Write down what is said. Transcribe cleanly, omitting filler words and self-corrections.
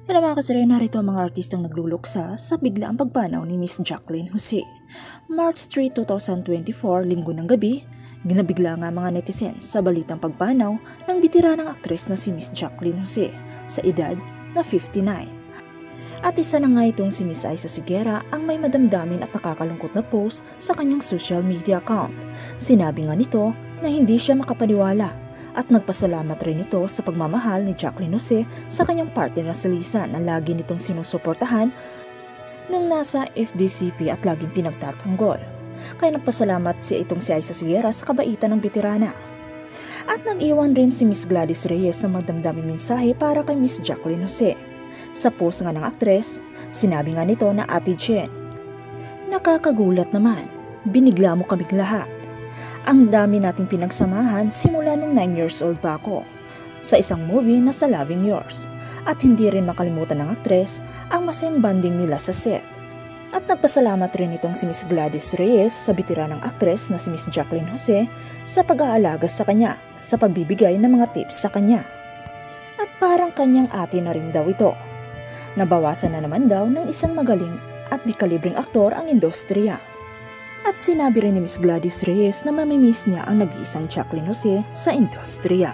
Hello mga kasire, narito ang mga artistang nagluluksa sa biglaang pagpanaw ni Miss Jacqueline Jose. March 3, 2024, linggo ng gabi, ginabigla nga mga netizens sa balitang pagpanaw ng bitiranang aktres na si Miss Jacqueline Jose sa edad na 59. At isa na nga itong si Miss Aiza Sigera ang may madamdamin at nakakalungkot na post sa kanyang social media account. Sinabi nga nito na hindi siya makapaniwala at nagpasalamat rin ito sa pagmamahal ni Jacqueline Jose sa kanyang partner na si Liza na lagi nitong sinusuportahan nung nasa FDCP at laging pinagtatanggol. Kaya nagpasalamat si Aiza Sigera sa kabaitan ng veterana. At nag-iwan rin si Miss Gladys Reyes ng magdamdaming mensahe para kay Miss Jacqueline Jose. Sa post nga ng aktres, sinabi nga nito na Ate Jen, "Nakakagulat naman, binigla mo kaming lahat. Ang dami nating pinagsamahan simula nung 9 years old pa ako sa isang movie na sa Loving Yours." At hindi rin makalimutan ng aktres ang masayang banding nila sa set. At nagpasalamat rin itong si Miss Gladys Reyes sa bitiranang aktres na si Miss Jacqueline Jose sa pag-aalaga sa kanya, sa pagbibigay ng mga tips sa kanya. At parang kanyang ate na rin daw ito. Nabawasan na naman daw ng isang magaling at di kalibreng aktor ang industriya. At sinabi rin ni Miss Gladys Reyes na mamimiss niya ang nag-iisang Jacqueline Jose sa industriya.